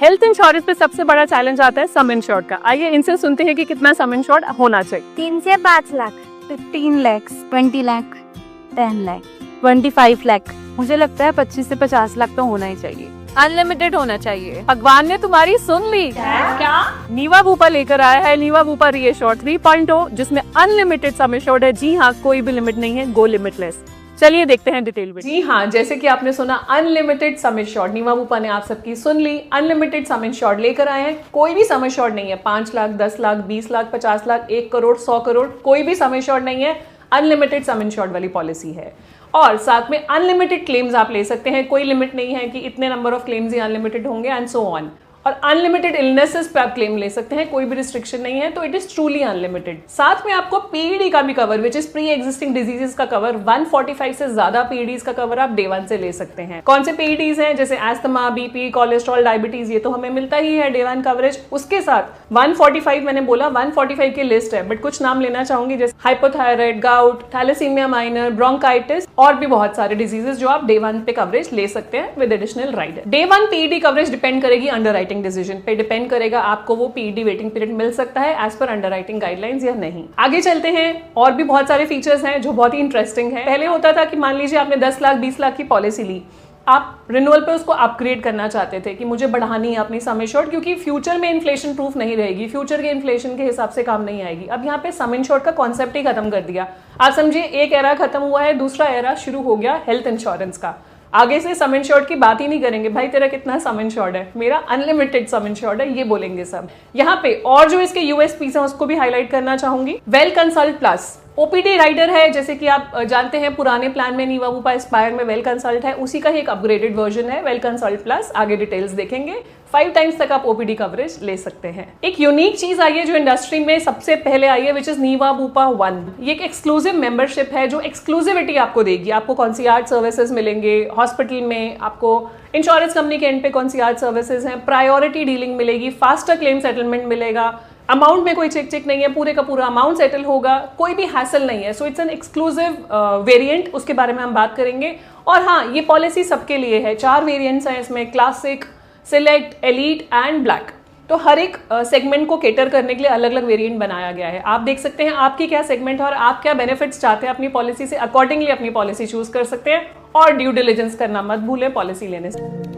Health insurance पे सबसे बड़ा चैलेंज आता है सम इंश्योर्ड का। आइए इनसे सुनते हैं कि कितना सम इंश्योर्ड होना चाहिए। 3 से 5 लाख, 15 लाख, 20 लाख, 10 लाख, 25 लाख। मुझे लगता है 25 से 50 लाख तो होना ही चाहिए। अनलिमिटेड होना चाहिए। भगवान ने तुम्हारी सुन ली। क्या नीवा भूपा लेकर आया है नीवा भूपा रीएश्योर 3.0 जिसमें अनलिमिटेड सम इंश्योर्ड है। जी हाँ, कोई भी लिमिट नहीं है, गो लिमिटलेस। चलिए देखते हैं डिटेल में। जी हाँ, जैसे कि आपने सुना अनलिमिटेड सम इंश्योर्ड, नीवा भूपा ने आप सबकी सुन ली। अनलिमिटेड सम इंश्योर्ड लेकर आए हैं। कोई भी सम इंश्योर्ड नहीं है। 5 लाख, 10 लाख, 20 लाख, 50 लाख, 1 करोड़, 100 करोड़, कोई भी सम इंश्योर्ड नहीं है। अनलिमिटेड सम इंश्योर्ड वाली पॉलिसी है और साथ में अनलिमिटेड क्लेम्स आप ले सकते हैं। कोई लिमिट नहीं है कि इतने number of claims he unlimited होंगे एंड सो ऑन। और अनलिमिटेड इलनेसेस पे आप क्लेम ले सकते हैं, कोई भी रिस्ट्रिक्शन नहीं है, तो इट इज ट्रूली अनलिमिटेड। साथ में आपको पीईडी का भी cover, which is pre existing diseases का कवर, 145 से ज्यादा पीईडीज का कवर आप डे 1 से ले सकते हैं। कौन से पीईडीज हैं? जैसे एस्थमा, बीपी, कोलेस्ट्रॉल, डायबिटीज, ये तो हमें मिलता ही है डे 1 कवरेज। उसके साथ 145, मैंने बोला 145 की लिस्ट है, बट कुछ नाम लेना चाहूंगी जैसे hypothyroid, gout, thalassaemia minor, bronchitis और भी बहुत सारे डिजीजेस जो आप डे 1 पे कवरेज ले सकते हैं with additional rider. Day 1 PED coverage depend करेगी अंडरराइटिंग डिसीजन पे, डिपेंड करेगा आपको वो पीईडी वेटिंग पीरियड मिल सकता है एज पर अंडरराइटिंग गाइडलाइंस या नहीं। आगे चलते हैं, और भी बहुत सारे फीचर्स हैं जो बहुत ही इंटरेस्टिंग है। पहले होता था कि मान लीजिए आपने 10 लाख 20 लाख की पॉलिसी ली, आप रिन्यूअल पे उसको अपग्रेड करना चाहते थे कि मुझे बढ़ानी है अपनी सम इंश्योर्ड, क्योंकि फ्यूचर में इन्फ्लेशन प्रूफ नहीं रहेगी, फ्यूचर के इन्फ्लेशन के हिसाब से काम नहीं आएगी। अब यहाँ पे सम इंश्योर्ड का कॉन्सेप्ट ही खत्म कर दिया। आप समझिए एक एरा खत्म हुआ है, दूसरा एरा शुरू हो गया हेल्थ इंश्योरेंस का। आगे से सम इंश्योर्ड की बात ही नहीं करेंगे, भाई तेरा कितना सम इंश्योर्ड है, मेरा अनलिमिटेड सम इंश्योर्ड है, ये बोलेंगे सब यहाँ पे। और जो इसके यूएसपीस हैं उसको भी हाईलाइट करना चाहूंगी। Well consult plus OPD rider है, जैसे कि आप जानते हैं पुराने प्लान में नीवा भूपा एस्पायर में वेल कंसल्ट है, उसी का ही एक अपग्रेडेड वर्जन है वेल कंसल्ट प्लस। आगे डिटेल्स देखेंगे। 5 टाइम्स तक आप ओपीडी कवरेज ले सकते हैं। एक यूनिक चीज आई है जो इंडस्ट्री में सबसे पहले आई है, विच इज नीवा भूपा 1। ये एक एक्सक्लूसिव मेंबरशिप है जो एक्सक्लूसिविटी आपको देगी। आपको कॉन्सियार्ज सर्विसेज मिलेंगे हॉस्पिटल में, आपको इंश्योरेंस कंपनी के एंड पे कॉन्सियार्ज सर्विसेज हैं, प्रायोरिटी डीलिंग मिलेगी, फास्टर क्लेम सेटलमेंट मिलेगा, अमाउंट में कोई चेक नहीं है, पूरे का पूरा अमाउंट सेटल होगा, कोई भी हैसल नहीं है। So it's an exclusive variant, उसके बारे में हम बात करेंगे। और हाँ, ये पॉलिसी सबके लिए है। 4 वेरिएंट्स हैं इसमें, classic, select, elite and black. तो हर एक सेगमेंट को केटर करने के लिए अलग अलग वेरिएंट बनाया गया है। आप देख सकते हैं आपकी क्या सेगमेंट है और आप क्या बेनिफिट्स चाहते हैं अपनी पॉलिसी से, अकॉर्डिंगली अपनी पॉलिसी चूज कर सकते हैं। और ड्यू डिलिजेंस करना मत भूलें पॉलिसी लेने से।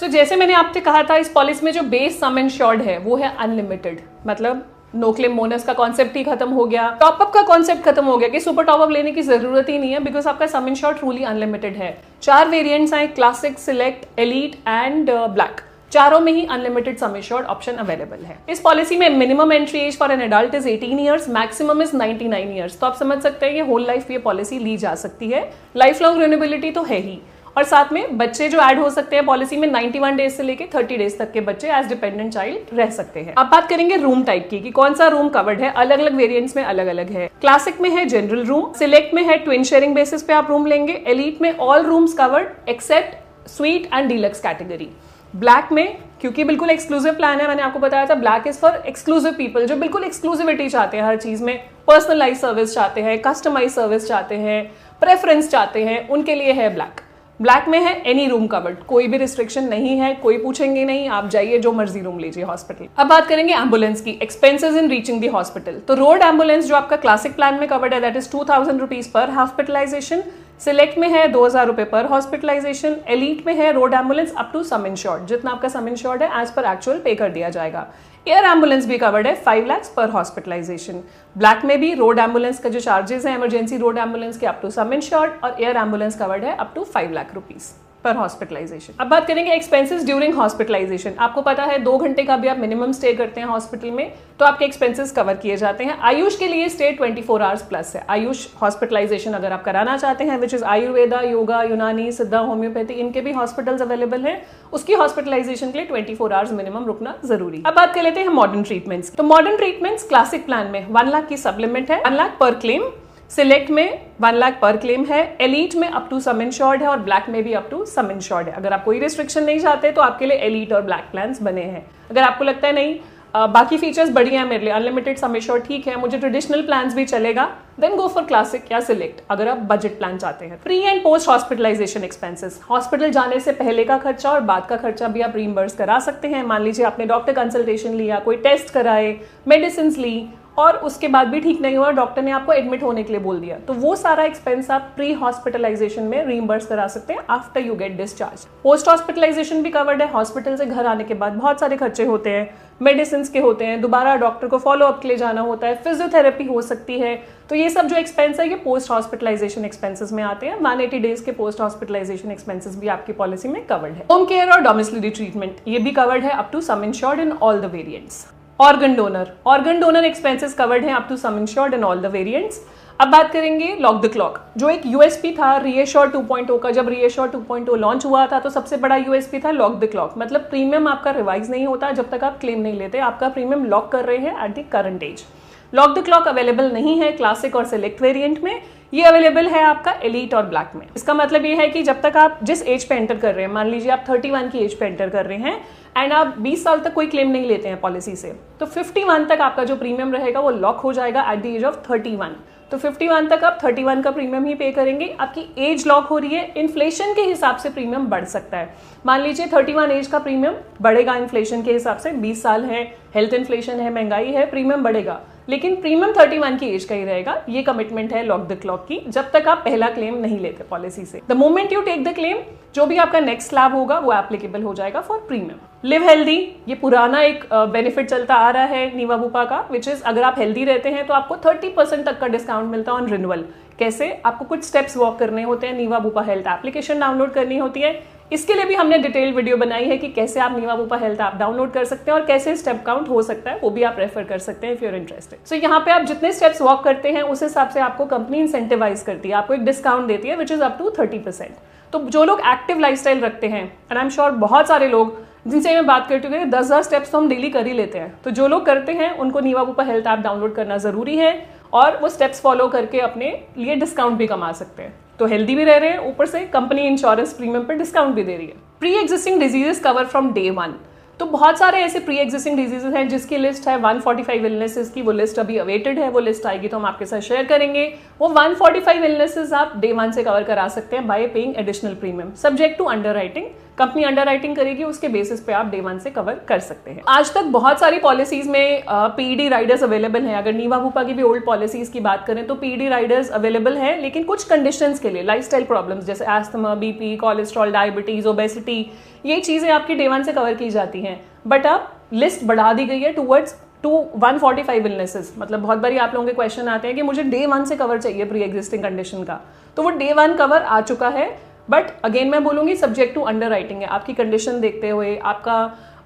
जैसे मैंने आपसे कहा था, इस पॉलिसी में जो बेस सम इंश्योर्ड है वो है अनलिमिटेड, मतलब नो क्लेम बोनस का कॉन्सेप्ट ही खत्म हो गया, टॉपअप का कॉन्सेप्ट खत्म हो गया कि सुपर टॉपअप लेने की जरूरत ही नहीं है, बिकॉज आपका सम इंश्योर्ड ट्रूली अनलिमिटेड है। 4 वेरिएंट्स हैं, classic, select, elite and black. चारों में ही unlimited sum insured option available है। इस पॉलिसी में minimum entry age for an adult is 18 years, maximum is 99 years. तो आप समझ सकते हैं ये होल लाइफ ये पॉलिसी ली जा सकती है। लाइफ लॉन्ग रिन्यूएबिलिटी तो है ही, और साथ में बच्चे जो ऐड हो सकते हैं पॉलिसी में 91 डेज से लेके 30 डेज तक के बच्चे एज डिपेंडेंट चाइल्ड रह सकते हैं। अब बात करेंगे रूम टाइप की कि कौन सा रूम कवर्ड है। अलग अलग वेरिएंट्स में अलग अलग है। क्लासिक में है जनरल रूम, सिलेक्ट में है ट्विन शेयरिंग बेसिस पे आप रूम लेंगे, एलीट में all rooms covered except suite and deluxe category. Black में, क्योंकि बिल्कुल एक्सक्लूसिव प्लान है, मैंने आपको बताया था black is for exclusive people जो बिल्कुल एक्सक्लूसिविटी चाहते हैं हर चीज में, पर्सनलाइज सर्विस चाहते हैं, कस्टमाइज सर्विस चाहते हैं, प्रेफरेंस चाहते हैं, उनके लिए है ब्लैक। ब्लैक में है एनी रूम कवर्ड, कोई भी रिस्ट्रिक्शन नहीं है, कोई पूछेंगे नहीं, आप जाइए जो मर्जी रूम लीजिए हॉस्पिटल। अब बात करेंगे एम्बुलेंस की, expenses in reaching the hospital. तो रोड एम्बुलेंस जो आपका क्लासिक प्लान में कवर्ड है that is 2000 rupees per hospitalisation, select में है 2000 रुपए पर हॉस्पिटलाइजेशन, एलीट में है road ambulance up to sum insured, जितना आपका सम इंश्योर्ड है एज पर एक्चुअल पे कर दिया जाएगा। एयर एम्बुलेंस भी कवर्ड है 5 लाख पर हॉस्पिटलाइजेशन। ब्लैक में भी रोड एम्बुलेंस का जो चार्जेस है इमरजेंसी रोड एम्बुलेंस के अप टू सम इंश्योर्ड, और एयर एम्बुलेंस कवर्ड है up to 5 lakh rupees per hospitalisation. अब बात करेंगे एक्सपेंसेस ड्यूरिंग हॉस्पिटलाइजेशन। आपको पता है 2 घंटे का भी आप मिनिमम स्टे करते हैं हॉस्पिटल में तो आपके एक्सपेंसेस कवर किए जाते हैं। आयुष के लिए स्टे 24 आवर्स प्लस है। आयुष हॉस्पिटलाइजेशन अगर आप कराना चाहते हैं, विच इज आयुर्वेदा, योगा, यूनानी, सिद्धा, होम्योपैथी, इनके भी हॉस्पिटल्स अवेलेबल हैं, उसकी हॉस्पिटलाइजेशन के लिए 24 आवर्स मिनिमम रुकना जरूरी। अब बात कर लेते हैं मॉडर्न ट्रीटमेंट्स। तो मॉडर्न ट्रीटमेंट्स क्लासिक प्लान में 1 लाख की सप्लीमेंट है, 1 लाख पर क्लेम, सिलेक्ट में 1 लाख पर क्लेम है, एलीट में अप टू सम इंश्योर्ड है और ब्लैक में भी अप टू सम इंश्योर्ड है। अगर आप कोई रिस्ट्रिक्शन नहीं चाहते तो आपके लिए एलीट और ब्लैक प्लान्स बने हैं। अगर आपको लगता है नहीं बाकी फीचर्स बढ़िया है मेरे लिए, अनलिमिटेड सम इंश्योर्ड ठीक है, मुझे ट्रेडिशनल प्लान्स भी चलेगा, देन गो फॉर क्लासिक या सिलेक्ट अगर आप बजट प्लान चाहते हैं। Pre and post hospitalisation expenses, hospital जाने से पहले का खर्चा और बाद का खर्चा भी आप रीइंबर्स करा सकते हैं। मान लीजिए आपने डॉक्टर कंसल्टेशन लिया, कोई टेस्ट कराए, मेडिसिन ली और उसके बाद भी ठीक नहीं हुआ, डॉक्टर ने आपको एडमिट होने के लिए बोल दिया, तो वो सारा एक्सपेंस आप प्री हॉस्पिटलाइजेशन में रीइंबर्स करा सकते हैं after you get discharge. Post hospitalisation भी कवर्ड है, हॉस्पिटल से घर आने के बाद बहुत सारे खर्चे होते हैं, मेडिसिन के होते हैं, दोबारा डॉक्टर को फॉलो अप के लिए जाना होता है, फिजियोथेरेपी हो सकती है, तो ये सब जो एक्सपेंस है ये पोस्ट हॉस्पिटलाइजेशन एक्सपेंसेस में आते हैं। 180 डेज के पोस्ट हॉस्पिटलाइजेशन एक्सपेंसेस भी आपकी पॉलिसी में कवर्ड है। होम केयर और डोमिसिलरी ट्रीटमेंट ये भी कवर्ड है up to sum insured in all the variants. Organ donor expenses covered हैं up to sum insured in all the variants. अब बात करेंगे लॉक द क्लॉक, जो एक यूएसपी था रीएश्योर 2.0 का। जब रीएश्योर 2.0 लॉन्च हुआ था तो सबसे बड़ा यूएसपी था लॉक द क्लॉक, मतलब प्रीमियम आपका रिवाइज नहीं होता जब तक आप क्लेम नहीं लेते, आपका प्रीमियम लॉक कर रहे हैं at the current age. Lock the clock available नहीं है क्लासिक और सिलेक्ट वेरिएंट में, ये अवेलेबल है आपका एलीट और ब्लैक में। इसका मतलब ये है कि जब तक आप जिस एज पे एंटर कर रहे हैं, मान लीजिए आप 31 की एज पे एंटर कर रहे हैं एंड आप 20 साल तक कोई क्लेम नहीं लेते हैं पॉलिसी से, तो 51 तक आपका जो प्रीमियम रहेगा वो लॉक हो जाएगा एट द एज ऑफ 31। तो 51 तक आप 31 का प्रीमियम ही पे करेंगे, आपकी एज लॉक हो रही है। इन्फ्लेशन के हिसाब से प्रीमियम बढ़ सकता है, मान लीजिए 31 एज का प्रीमियम बढ़ेगा इन्फ्लेशन के हिसाब से, 20 साल है, हेल्थ इन्फ्लेशन है, महंगाई है, प्रीमियम बढ़ेगा, लेकिन प्रीमियम 31 की एज का ही रहेगा। ये कमिटमेंट है लॉक द क्लॉक की, जब तक आप पहला क्लेम नहीं लेते पॉलिसी से। The moment you take the claim, जो भी आपका नेक्स्ट स्लैब होगा वो एप्लीकेबल हो जाएगा फॉर प्रीमियम। लिव हेल्दी, ये पुराना एक बेनिफिट चलता आ रहा है नीवा बुपा का, विच इज अगर आप हेल्दी रहते हैं तो आपको 30% तक का डिस्काउंट मिलता है ऑन रिन्यूअल। कैसे? आपको कुछ स्टेप्स वॉक करने होते हैं, नीवा बुपा हेल्थ एप्लीकेशन डाउनलोड करनी होती है। इसके लिए भी हमने डिटेल वीडियो बनाई है कि कैसे आप नीवा बुपा हेल्थ ऐप डाउनलोड कर सकते हैं और कैसे स्टेप काउंट हो सकता है, वो भी आप रेफर कर सकते हैं इफ यू आर इंटरेस्टेड। सो यहाँ पे आप जितने स्टेप्स वॉक करते हैं उस हिसाब से आपको कंपनी इंसेंटिवाइज करती है, आपको एक डिस्काउंट देती है विच इज अप टू 30%। तो जो लोग एक्टिव लाइफस्टाइल रखते हैं, एंड आई एम श्योर बहुत सारे लोग जिनसे मैं बात करती हूँ 10,000 स्टेप्स तो हम डेली कर ही लेते हैं, तो जो लोग करते हैं उनको नीवा बुपा हेल्थ ऐप डाउनलोड करना जरूरी है और वो स्टेप्स फॉलो करके अपने लिए डिस्काउंट भी कमा सकते हैं। तो हेल्दी भी रह रहे हैं, ऊपर से कंपनी इंश्योरेंस प्रीमियम पर डिस्काउंट भी दे रही है। Pre existing diseases cover from day 1, तो बहुत सारे ऐसे प्री एग्जिस्टिंग डिजीजेस हैं जिसकी लिस्ट है 145 इलनेसेस की, वो लिस्ट अभी अवेटेड है, वो लिस्ट आएगी तो हम आपके साथ शेयर करेंगे। वो 145 इलनेसेस आप डे 1 से कवर करा सकते हैं by paying additional premium, subject to underwriting. Company underwriting करेगी, उसके बेसिस पे आप डे 1 से कवर कर सकते हैं। आज तक बहुत सारी पॉलिसीज में पीईडी राइडर्स अवेलेबल हैं। अगर नीवा बुपा की भी ओल्ड पॉलिसीज की बात करें तो पीईडी राइडर्स अवेलेबल हैं, लेकिन कुछ कंडीशंस के लिए, लाइफस्टाइल प्रॉब्लम्स जैसे asthma, BP, cholesterol, diabetes, obesity, ये चीजें आपकी डे 1 से कवर की जाती हैं। बट अब लिस्ट बढ़ा दी गई है टूवर्ड्स 145 इलनेसेस। मतलब बहुत बारी आप लोगों के क्वेश्चन आते हैं कि मुझे डे 1 से कवर चाहिए प्री एग्जिस्टिंग कंडीशन का, तो वो डे 1 कवर आ चुका है। बट अगेन मैं बोलूंगी सब्जेक्ट टू अंडरराइटिंग है, आपकी कंडीशन देखते हुए, आपका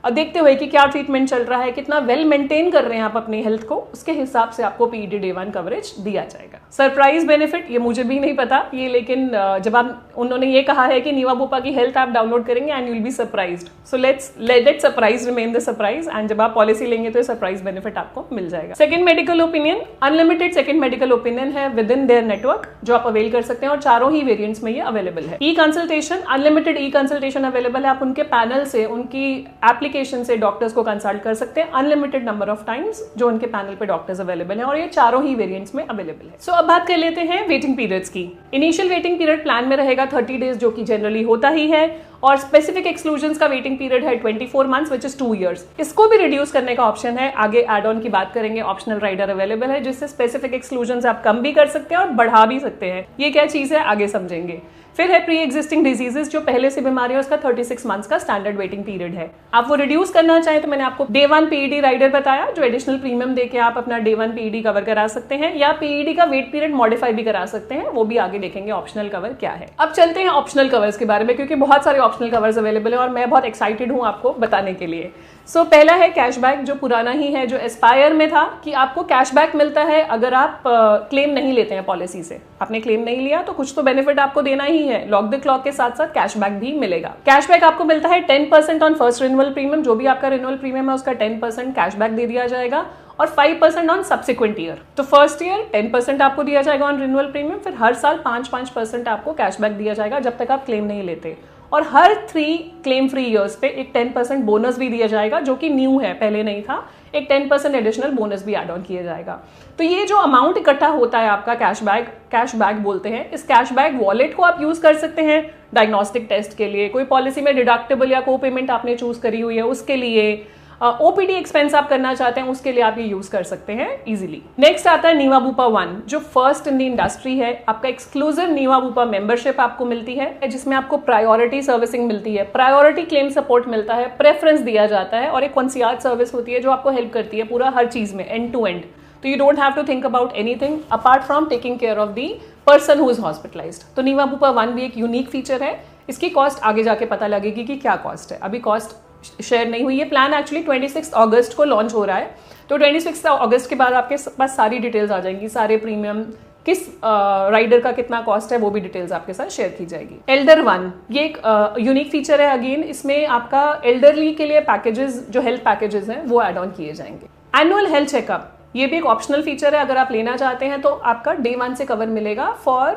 देखते हुए कि क्या ट्रीटमेंट चल रहा है, कितना वेल मेंटेन कर रहे हैं आप अपनी हेल्थ को, उसके हिसाब से आपको पीईडी डे 1 कवरेज दिया जाएगा। सरप्राइज बेनिफिट, ये मुझे भी नहीं पता ये, लेकिन जब आप उन्होंने ये कहा है कि नीवा बुपा की हेल्थ ऐप डाउनलोड करेंगे and you will be surprised, so let's let that surprise remain the surprise, and जब आप पॉलिसी लेंगे तो सरप्राइज बेनिफिट आपको मिल जाएगा। Second medical opinion, unlimited second medical opinion है विद इन देयर नेटवर्क, जो आप अवेल कर सकते हैं और चारों ही वेरिएंट्स में ये अवेलेबल है। E consultation, unlimited e consultation available है, आप उनके पैनल से, उनकी एप्लीकेशन से डॉक्टर्स को कंसल्ट कर सकते हैं अनलिमिटेड नंबर ऑफ टाइम्स, जो उनके पैनल पे डॉक्टर्स अवेलेबल हैं और ये चारों ही वेरिएंट्स में अवेलेबल है। सो अब बात कर लेते हैं वेटिंग पीरियड्स की। इनिशियल वेटिंग पीरियड प्लान में रहेगा 30 डेज, जो कि जनरली होता ही है, और स्पेसिफिक एक्सक्लूजन्स का वेटिंग पीरियड है 24 मंथ्स विच इज 2 years। इसको भी रिड्यूस करने का ऑप्शन है, आगे एड ऑन की बात करेंगे, ऑप्शनल राइडर अवेलेबल है जिससे स्पेसिफिक एक्सक्लूजन्स आप कम भी कर सकते हैं और बढ़ा भी सकते हैं। ये क्या चीज है आगे समझेंगे। फिर है प्री एग्जिस्टिंग डिजीजेस, जो पहले से बीमारी है उसका 36 मंथ्स का स्टैंडर्ड वेटिंग पीरियड है। आप वो रिड्यूस करना चाहें तो मैंने आपको डे 1 पीईडी राइडर बताया, जो एडिशनल प्रीमियम देके आप अपना डे 1 पीईडी कवर करा सकते हैं, या पीईडी का वेट पीरियड मॉडिफाई भी करा सकते हैं, वो भी आगे देखेंगे ऑप्शनल कवर क्या है। अब चलते हैं ऑप्शनल कवर्स के बारे में, क्योंकि बहुत सारे ऑप्शनल कवर्स अवेलेबल है और मैं बहुत एक्साइटेड हूँ आपको बताने के लिए। सो पहला है कैशबैक, जो पुराना ही है, जो एस्पायर में था कि आपको कैशबैक मिलता है अगर आप क्लेम नहीं लेते हैं पॉलिसी से। आपने क्लेम नहीं लिया तो कुछ तो बेनिफिट आपको देना ही है, लॉक द क्लॉक के साथ साथ कैशबैक भी मिलेगा। कैशबैक आपको मिलता है 10% ऑन फर्स्ट रिन्यूअल प्रीमियम, जो भी आपका रिन्यूअल प्रीमियम है उसका 10% कैशबैक दे दिया जाएगा, और 5% ऑन सब्सिक्वेंट ईयर। तो फर्स्ट ईयर 10% आपको दिया जाएगा ऑन रिन्यूअल प्रीमियम, फिर हर साल 5% आपको कैशबैक दिया जाएगा जब तक आप क्लेम नहीं लेते। और हर 3 क्लेम फ्री ईयर्स पे एक 10% बोनस भी दिया जाएगा, जो कि न्यू है, पहले नहीं था। एक 10% एडिशनल बोनस भी एड ऑन किया जाएगा। तो ये जो अमाउंट इकट्ठा होता है आपका कैशबैक बोलते हैं, इस कैशबैक वॉलेट को आप यूज कर सकते हैं डायग्नोस्टिक टेस्ट के लिए, कोई पॉलिसी में डिडक्टेबल या को पेमेंट आपने चूज करी हुई है उसके लिए, ओपीडी एक्सपेंस आप करना चाहते हैं उसके लिए आप ये यूज कर सकते हैं इजीली। नेक्स्ट आता है नीवा बुपा 1, जो फर्स्ट इन द इंडस्ट्री है। आपका एक्सक्लूसिव नीवा बुपा मेंबरशिप आपको मिलती है, जिसमें आपको प्रायोरिटी सर्विसिंग मिलती है, प्रायोरिटी क्लेम सपोर्ट मिलता है, प्रेफरेंस दिया जाता है, और एक कंसियाज सर्विस होती है जो आपको हेल्प करती है पूरा हर चीज में एंड टू एंड। तो you don't have to think about anything apart from taking care of the person who is hospitalised. तो नीवा बुपा 1 भी एक यूनिक फीचर है। इसकी कॉस्ट आगे जाके पता लगेगी कि क्या कॉस्ट है, अभी कॉस्ट शेयर नहीं हुई है। प्लान एक्चुअली 26 अगस्त को लॉन्च हो रहा है, तो 26 अगस्त के बाद आपके पास सारी डिटेल्स आ जाएंगी, सारे प्रीमियम, किस राइडर का कितना कॉस्ट है, वो भी डिटेल्स आपके साथ शेयर की जाएगी। एल्डर 1 ये एक यूनिक फीचर है। अगेन इसमें आपका एल्डरली के लिए पैकेजेस, जो हेल्थ पैकेजेस हैं, वो एड ऑन किए जाएंगे। एनुअल हेल्थ चेकअप ये भी एक ऑप्शनल फीचर है, अगर आप लेना चाहते हैं तो आपका डे 1 से कवर मिलेगा for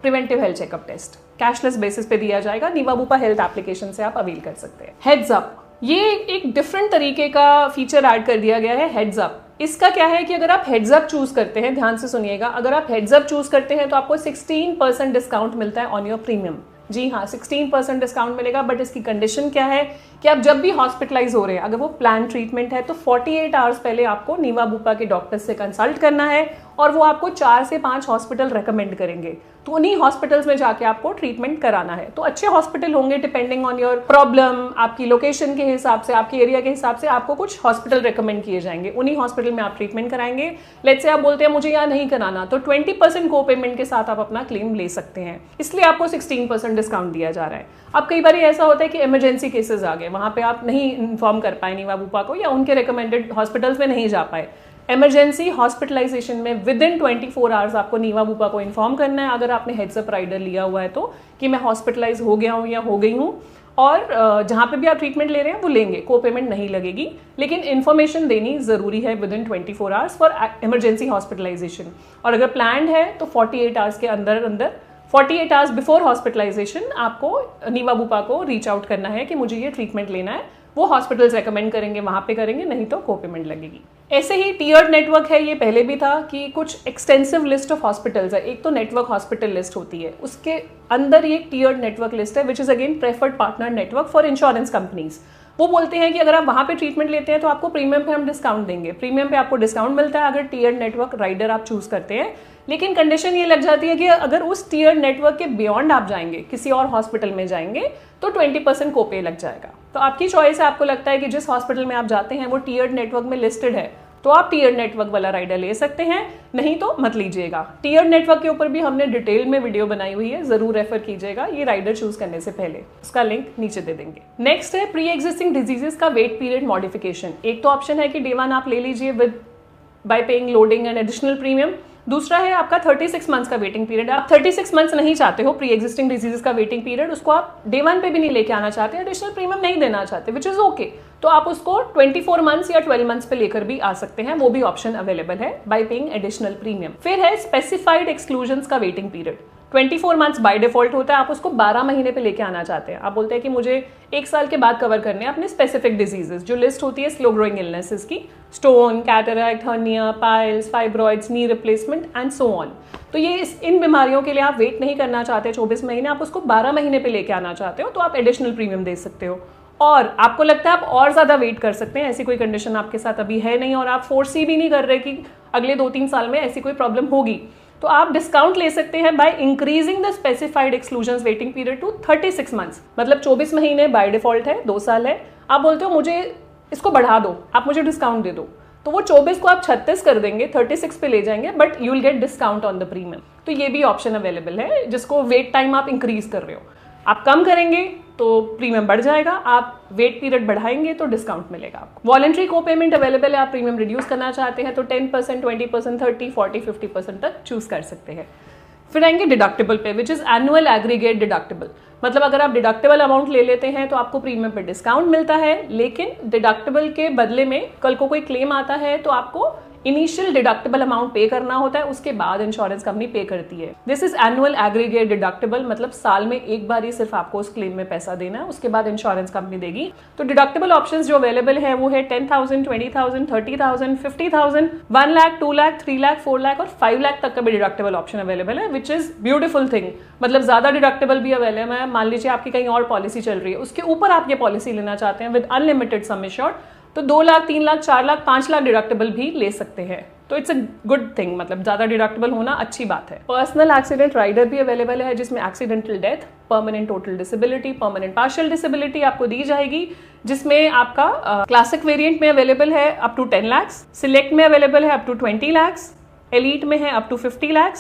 preventive health checkup test, cashless basis पे दिया जाएगा। नीवा बुपा हेल्थ एप्लीकेशन से आप अवेल कर सकते हैं। हेड्स अप, ये एक डिफरेंट तरीके का फीचर ऐड कर दिया गया है, हेड्स अप। इसका क्या है कि अगर आप हेड्स अप चूज करते हैं, ध्यान से सुनिएगा, अगर आप हेड्स अप चूज करते हैं तो आपको 16% डिस्काउंट मिलता है ऑन योर प्रीमियम। जी हाँ, 16% डिस्काउंट मिलेगा, बट इसकी कंडीशन क्या है कि आप जब भी हॉस्पिटलाइज हो रहे हैं, अगर वो प्लान ट्रीटमेंट है, तो 48 आवर्स पहले आपको नीवा बुपा के डॉक्टर से कंसल्ट करना है, और वो आपको 4 से 5 हॉस्पिटल रेकमेंड करेंगे, तो उन्हीं हॉस्पिटल्स में जाके आपको ट्रीटमेंट कराना है। तो अच्छे हॉस्पिटल होंगे डिपेंडिंग ऑन योर प्रॉब्लम, आपकी लोकेशन के हिसाब से, आपके एरिया के हिसाब से आपको कुछ हॉस्पिटल रेकमेंड किए जाएंगे, उन्हीं हॉस्पिटल में आप ट्रीटमेंट कराएंगे। लेट्स से आप बोलते हैं मुझे यहाँ नहीं कराना, तो 20% को पेमेंट के साथ आप अपना क्लेम ले सकते हैं, इसलिए आपको 16% डिस्काउंट दिया जा रहा है। अब कई बार ऐसा होता है कि इमरजेंसी केसेस आ गए, वहां पे आप नहीं इन्फॉर्म कर पाए नीवा बुपा को, या उनके रिकमेंडेड हॉस्पिटल्स में नहीं जा पाए। इमरजेंसी हॉस्पिटलाइजेशन में विद इन 24 आवर्स आपको नीवा बुपा को इन्फॉर्म करना है, अगर आपने हेड्स अप राइडर लिया हुआ है तो, कि मैं हॉस्पिटलाइज हो गया हूँ या हो गई हूँ, और जहाँ पे भी आप ट्रीटमेंट ले रहे हैं वो लेंगे, को पेमेंट नहीं लगेगी, लेकिन इन्फॉर्मेशन देनी जरूरी है within 24 hours for emergency hospitalisation. और अगर प्लान है तो 48 आवर्स के अंदर 48 आवर्स बिफोर हॉस्पिटलाइजेशन आपको नीवा बुपा को रीच आउट करना है कि मुझे ये ट्रीटमेंट लेना है। वो हॉस्पिटल्स रेकमेंड करेंगे, वहां पे करेंगे, नहीं तो को पेमेंट लगेगी। ऐसे ही टीयर्ड नेटवर्क है, ये पहले भी था कि कुछ एक्सटेंसिव लिस्ट ऑफ हॉस्पिटल्स है। एक तो नेटवर्क हॉस्पिटल लिस्ट होती है, उसके अंदर ये टीयर्ड नेटवर्क लिस्ट है, which is again preferred partner network for insurance companies. वो बोलते हैं कि अगर आप वहां पे ट्रीटमेंट लेते हैं तो आपको प्रीमियम पे हम डिस्काउंट देंगे, प्रीमियम पे आपको डिस्काउंट मिलता है अगर टीयर्ड नेटवर्क राइडर आप चूज करते हैं। लेकिन कंडीशन ये लग जाती है कि अगर उस टीयर्ड नेटवर्क के बियॉन्ड आप जाएंगे, किसी और हॉस्पिटल में जाएंगे, तो 20% कोपे लग जाएगा। तो आपकी चॉइस है, आपको लगता है कि जिस हॉस्पिटल में आप जाते हैं वो टीयर्ड नेटवर्क में लिस्टेड है, तो आप टीयर्ड नेटवर्क वाला राइडर ले सकते हैं, नहीं तो मत लीजिएगा। टीयर्ड नेटवर्क के ऊपर भी हमने डिटेल में वीडियो बनाई हुई है, जरूर रेफर कीजिएगा ये राइडर चूज करने से पहले, उसका लिंक नीचे दे देंगे। नेक्स्ट है प्री एग्जिस्टिंग डिजीजेस का वेट पीरियड मॉडिफिकेशन। एक तो ऑप्शन है कि डे 1 आप ले लीजिए with by paying loading and additional premium. दूसरा है आपका 36 मंथ्स का वेटिंग पीरियड। आप 36 मंथ्स नहीं चाहते हो प्री एग्जिस्टिंग डिजीजेस का वेटिंग पीरियड, उसको आप डे 1 पे भी नहीं लेके आना चाहते, एडिशनल प्रीमियम नहीं देना चाहते, विच इज ओके, तो आप उसको 24 मंथ्स या 12 मंथ्स पे लेकर भी आ सकते हैं, वो भी ऑप्शन अवेलेबल है बाय पेइंग एडिशनल प्रीमियम। फिर है स्पेसिफाइड एक्सक्लूजन्स का waiting period. 24 months by default होता है, आप उसको 12 महीने पे लेके आना चाहते हैं। आप बोलते हैं कि मुझे 1 साल के बाद कवर करने हैं अपने स्पेसिफिक डिजीजेस, जो लिस्ट होती है स्लो ग्रोइंग इलनेसेस की, stone, cataract, hernia, piles, fibroids, knee replacement and so on. तो ये इन बीमारियों के लिए आप वेट नहीं करना चाहते 24 महीने, आप उसको 12 महीने पे लेके आना चाहते हो, तो आप एडिशनल प्रीमियम दे सकते हो। और आपको लगता है आप और ज्यादा वेट कर सकते हैं, ऐसी कोई कंडीशन आपके साथ अभी है नहीं, और आप फोर्सी भी नहीं कर रहे कि अगले 2-3 साल में ऐसी कोई प्रॉब्लम होगी, तो आप डिस्काउंट ले सकते हैं by increasing the specified exclusions waiting period to 36 months. मतलब 24 महीने बाय डिफॉल्ट है, 2 साल है, आप बोलते हो मुझे इसको बढ़ा दो, आप मुझे डिस्काउंट दे दो, तो वो 24 को आप 36 कर देंगे, 36 पे ले जाएंगे, but you will get discount on the premium. तो ये भी ऑप्शन अवेलेबल है, जिसको वेट टाइम आप इंक्रीज कर रहे हो, आप कम करेंगे तो प्रीमियम बढ़ जाएगा, आप वेट पीरियड बढ़ाएंगे तो डिस्काउंट मिलेगा आपको। वॉलंटरी को पेमेंट अवेलेबल है, आप प्रीमियम रिड्यूस करना चाहते हैं तो 10%, 20%, 30%, 40%, 50% तक चूज कर सकते हैं। फिर आएंगे डिडक्टेबल पे, which is annual aggregate deductible. मतलब अगर आप डिडक्टेबल अमाउंट ले लेते हैं तो आपको प्रीमियम पे डिस्काउंट मिलता है, लेकिन डिडक्टेबल के बदले में कल को कोई क्लेम आता है तो आपको इनिशियल डिडक्टेबल अमाउंट पे करना होता है, उसके बाद इंश्योरेंस कंपनी पे करती है। This is annual aggregate deductible, मतलब साल में एक बार ही सिर्फ आपको उस क्लेम में पैसा देना है, उसके बाद इंश्योरेंस कंपनी देगी। तो डिडक्टेबल ऑप्शंस जो अवेलेबल है वो है 10,000, 20,000, 30,000, 50,000, 1 लाख, 2 लाख, 3 लाख, 4 लाख और 5 लाख तक का भी डिडक्टेबल ऑप्शन अवेलेबल है, विच इज ब्यूटीफुल थिंग। मतलब ज्यादा डिडक्टेबल भी अवेलेबल है। मान लीजिए आपकी कहीं और पॉलिसी चल रही है, उसके ऊपर आप ये पॉलिसी लेना चाहते हैं विद अनलिमिटेड सम एश्योर्ड, तो 2 लाख, 3 लाख, 4 लाख, 5 लाख डिडक्टेबल भी ले सकते हैं। तो इट्स अ गुड थिंग, मतलब ज्यादा डिडक्टेबल होना अच्छी बात है। पर्सनल एक्सीडेंट राइडर भी अवेलेबल है, जिसमें accidental death, permanent total disability, permanent partial disability आपको दी जाएगी, जिसमें आपका क्लासिक वेरिएंट में अवेलेबल है अप टू 10 लाख, सिलेक्ट में अवेलेबल है अप टू 20 लाख, एलीट में है अप टू 50 लाख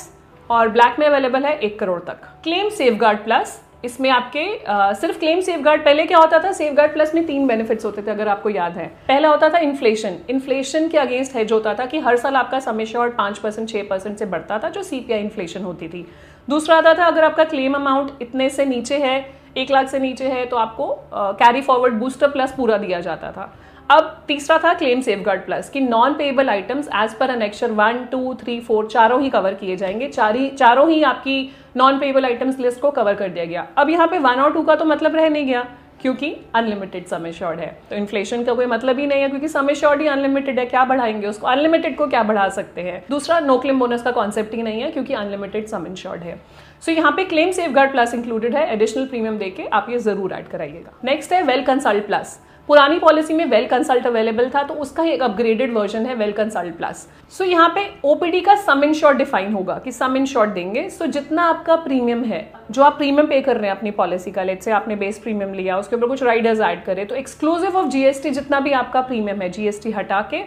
और ब्लैक में अवेलेबल है 1 करोड़ तक। क्लेम सेफगार्ड प्लस, इसमें आपके सिर्फ क्लेम सेफगार्ड, पहले क्या होता था, सेफगार्ड प्लस में 3 बेनिफिट्स होते थे अगर आपको याद है। पहला होता था इन्फ्लेशन के अगेंस्ट हेज होता था कि हर साल आपका सम एश्योर्ड 5%, 6% से बढ़ता था, जो सीपीआई इन्फ्लेशन होती थी। दूसरा आता था अगर आपका क्लेम अमाउंट इतने से नीचे है, 1 लाख से नीचे है, तो आपको कैरी फॉरवर्ड बूस्टर प्लस पूरा दिया जाता था। अब तीसरा था क्लेम सेफगार्ड प्लस कि non payable items as per annexure 1, 2, 3, 4 चारों ही कवर किए जाएंगे, चारों ही आपकी नॉन पेएबल आइटम्स लिस्ट को कवर कर दिया गया। अब यहाँ पे 1 और 2 का तो मतलब रह नहीं गया, क्योंकि अनलिमिटेड सम एश्योर्ड है, तो इन्फ्लेशन का कोई मतलब ही नहीं है, क्योंकि सम एश्योर्ड ही अनलिमिटेड है, क्या बढ़ाएंगे उसको, अनलिमिटेड को क्या बढ़ा सकते हैं। दूसरा, नो क्लेम बोनस का कॉन्सेप्ट ही नहीं है, क्योंकि अनलिमिटेड सम एश्योर्ड है। सो यहाँ पे क्लेम सेफगार्ड प्लस इंक्लूडेड है, एडिशनल प्रीमियम देके आप ये जरूर ऐड कराइएगा। नेक्स्ट है वेल कंसल्ट प्लस। पुरानी पॉलिसी में वेल कंसल्ट अवेलेबल था, तो उसका एक अपग्रेडेड वर्जन है वेल कंसल्ट प्लस। सो यहाँ पे ओपीडी का सम इंश्योर्ड डिफाइन होगा कि सम इंश्योर्ड देंगे। सो जितना आपका प्रीमियम है, जो आप प्रीमियम पे कर रहे हैं अपनी पॉलिसी का, लेट्स से आपने बेस प्रीमियम लिया, उसके ऊपर कुछ राइडर्स ऐड करे, तो एक्सक्लूसिव ऑफ जीएसटी जितना भी आपका प्रीमियम है, जीएसटी हटा के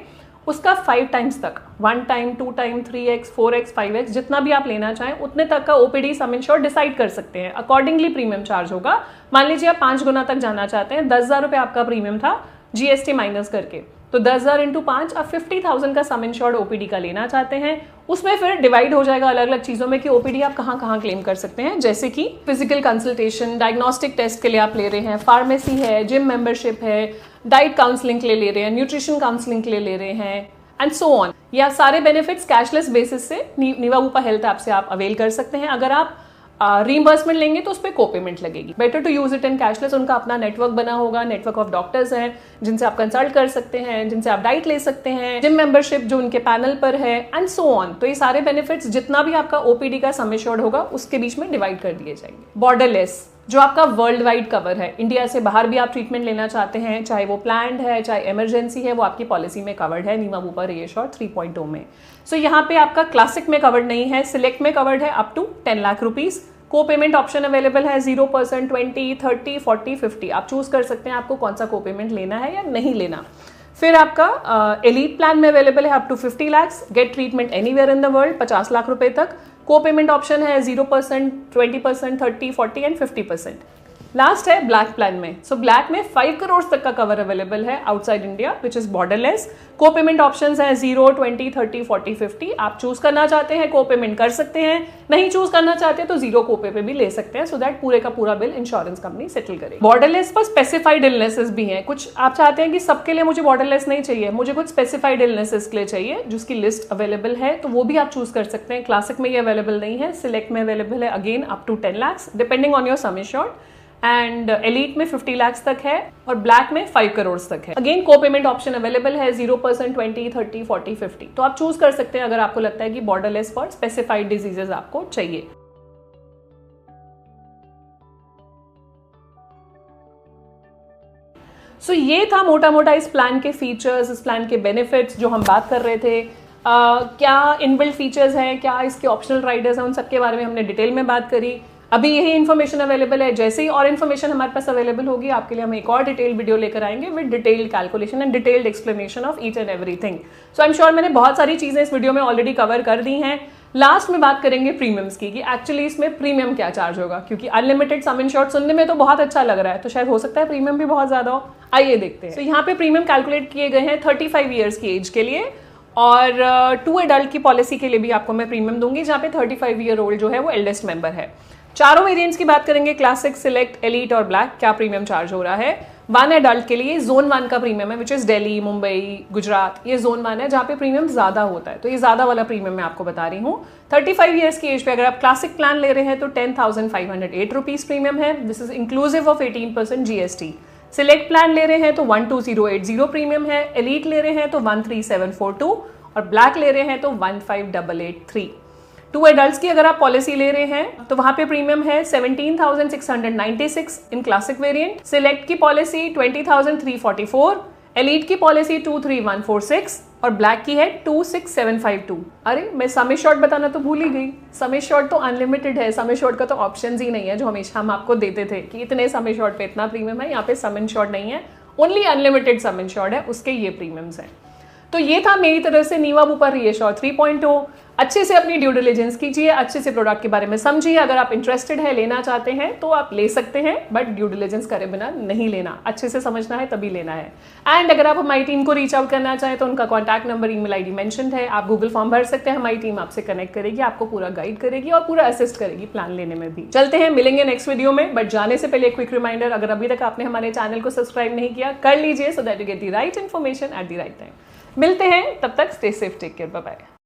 उसका 5 टाइम्स तक, 1 time, 2 time, 3x, 4x, 5x जितना भी आप लेना चाहें उतने तक का ओपीडी सम इंश्योर्ड डिसाइड कर सकते हैं। अकॉर्डिंगली प्रीमियम चार्ज होगा। मान लीजिए आप 5 गुना तक जाना चाहते हैं, 10,000 रुपये आपका प्रीमियम था जीएसटी माइनस करके, तो 10,000 इंटू 5 आप 50,000 का सम इंश्योर्ड ओपीडी का लेना चाहते हैं। उसमें फिर डिवाइड हो जाएगा अलग अलग चीजों में कि ओपीडी आप कहाँ कहाँ क्लेम कर सकते हैं, जैसे कि फिजिकल कंसल्टेशन, डायग्नोस्टिक टेस्ट के लिए आप ले रहे हैं, फार्मेसी है, जिम मेंबरशिप है, डाइट काउंसलिंग के लिए ले रहे हैं, न्यूट्रिशन काउंसलिंग के लिए ले रहे हैं, एंड सो ऑन। या सारे बेनिफिट्स कैशलेस बेसिस से नीवा बूपा हेल्थ ऐप से आप अवेल कर सकते हैं। अगर आप रीइंबर्समेंट लेंगे तो उस पर को पेमेंट लगेगी। Better to use it in cashless. उनका अपना नेटवर्क बना होगा, नेटवर्क ऑफ डॉक्टर्स हैं जिनसे आप कंसल्ट कर सकते हैं, जिनसे आप डाइट ले सकते हैं, जिम मेंबरशिप जो उनके पैनल पर है, एंड सो ऑन। तो ये सारे बेनिफिट्स जितना भी आपका ओपीडी का सम एश्योर्ड होगा उसके बीच में डिवाइड कर दिए जाएंगे। बॉर्डरलेस, जो आपका वर्ल्ड वाइड कवर है, इंडिया से बाहर भी आप ट्रीटमेंट लेना चाहते हैं, चाहे वो प्लान्ड है चाहे इमरजेंसी है, वो आपकी पॉलिसी में कवर्ड है नीमा बूपा रीएश्योर 3.0 में। सो यहाँ पे आपका क्लासिक में कवर्ड नहीं है, सिलेक्ट में कवर्ड है अप टू 10 लाख रुपीज। को पेमेंट ऑप्शन अवेलेबल है 0%, 20, 30, 40, 50। आप चूज कर सकते हैं आपको कौन सा को पेमेंट लेना है या नहीं लेना। फिर आपका एलीट प्लान में अवेलेबल है up to 50 lakh, get treatment anywhere in the world, 50 lakh रुपए तक। को पेमेंट ऑप्शन है 0%, 20%, 30, 40 एंड 50%। लास्ट है ब्लैक प्लान में। सो ब्लैक में 5 करोड़ तक का कवर अवेलेबल है outside India, which is borderless. को पेमेंट ऑप्शंस हैं 0, 20, 30, 40, 50। आप चूज करना चाहते हैं को पेमेंट कर सकते हैं, नहीं चूज करना चाहते तो 0 को पे भी ले सकते हैं, सो दैट पूरे का पूरा बिल इंश्योरेंस कंपनी सेटल करेगी। बॉर्डरलेस पर स्पेसिफाइड इलनेसेस भी हैं। कुछ आप चाहते हैं कि सबके लिए मुझे बॉर्डरलेस नहीं चाहिए, मुझे कुछ स्पेसिफाइड इलनेसेस के लिए चाहिए, जिसकी लिस्ट अवेलेबल है, तो वो भी आप चूज कर सकते हैं। क्लासिक में ये अवेलेबल नहीं है, सिलेक्ट में अवेलेबल है again up to 10 lakh depending on your sum assured, and elite में 50 लाख तक है और ब्लैक में 5 करोड़ तक है। अगेन को पेमेंट ऑप्शन अवेलेबल है 0%, 20, 30, 40, 50। तो आप चूज कर सकते हैं अगर आपको लगता है कि बॉर्डरलेस फॉर स्पेसिफाइड डिजीजेस आपको चाहिए। सो ये था मोटा मोटा इस प्लान के फीचर्स, इस प्लान के बेनिफिट्स जो हम बात कर रहे थे। क्या इनबिल्ट फीचर्स हैं, क्या इसके ऑप्शनल राइडर्स हैं, उन सबके बारे में हमने डिटेल में बात करी। अभी यही इन्फॉर्मेशन अवेलेबल है, जैसे ही और इन्फॉर्मेशन हमारे पास अवेलेबल होगी आपके लिए हम एक और डिटेल वीडियो लेकर आएंगे with detailed calculation and detailed explanation of each and everything. So I am sure मैंने बहुत सारी चीजें इस वीडियो में ऑलरेडी कवर कर दी हैं। लास्ट में बात करेंगे प्रीमियम्स की, कि एक्चुअली इसमें प्रीमियम क्या चार्ज होगा, क्योंकि अनलिमिटेड सम इंश्योर्ड सुनने में तो बहुत अच्छा लग रहा है, तो शायद हो सकता है प्रीमियम भी बहुत ज्यादा हो। आइए देखते हैं। तो यहाँ पे प्रीमियम कैलकुलेट किए गए हैं 35 ईयर्स की एज के लिए, और 2 एडल्ट की पॉलिसी के लिए भी आपको मैं प्रीमियम दूंगी, जहाँ पे 35 ईयर ओल्ड जो है वो एल्डेस्ट मेंबर है। चारों वेरिएंट्स की बात करेंगे, क्लासिक, सिलेक्ट, एलीट और ब्लैक। क्या प्रीमियम चार्ज हो रहा है? 1 एडल्ट के लिए जोन 1 का प्रीमियम है, विच इज दिल्ली, मुंबई, गुजरात, ये जोन 1 है जहाँ पे प्रीमियम ज्यादा होता है, तो ये ज्यादा वाला प्रीमियम मैं आपको बता रही हूँ। 35 ईयर्स की एज पे अगर आप क्लासिक प्लान ले रहे हैं तो 10,508 रुपीज प्रीमियम है, this is inclusive of 18% GST। Select plan ले रहे हैं तो 12,080 प्रीमियम है, एलीट ले रहे हैं तो 13,742 और ब्लैक ले रहे हैं तो 15,883। 2 एडल्ट्स की अगर आप पॉलिसी ले रहे हैं तो वहां पे प्रीमियम है 17,696 इन क्लासिक वेरिएंट, सिलेक्ट की पॉलिसी 20,344, एलीट की पॉलिसी 23,146 और ब्लैक की है 26,752। अरे मैं सम एश्योर्ड बताना तो भूल ही गई। सम एश्योर्ड तो अनलिमिटेड है, सम एश्योर्ड का तो ऑप्शन ही नहीं है जो हमेशा हम आपको देते थे कि इतने सम एश्योर्ड पे इतना प्रीमियम है, यहाँ पे सम एश्योर्ड नहीं है, ओनली अनलिमिटेड सम एश्योर्ड है, उसके ये प्रीमियम्स हैं। तो ये था मेरी तरफ से नीवा बूपा रीएश्योर 3.0। अच्छे से अपनी ड्यू डिलिजेंस कीजिए, अच्छे से प्रोडक्ट के बारे में समझिए। अगर आप इंटरेस्टेड है, लेना चाहते हैं तो आप ले सकते हैं, बट ड्यू डिलिजेंस करे बिना नहीं लेना, अच्छे से समझना है तभी लेना है। एंड अगर आप हमारी टीम को रीच आउट करना चाहें तो उनका contact number, email ID mentioned है, आप गूगल फॉर्म भर सकते हैं, हमारी टीम आपसे कनेक्ट करेगी, आपको पूरा गाइड करेगी और पूरा असिस्ट करेगी प्लान लेने में भी। चलते हैं, मिलेंगे नेक्स्ट वीडियो में, बट जाने से पहले क्विक रिमाइंडर, अगर अभी तक आपने हमारे चैनल को सब्सक्राइब नहीं किया कर लीजिए, so that you get the right information at the right time. मिलते हैं, तब तक stay safe, take care, bye bye.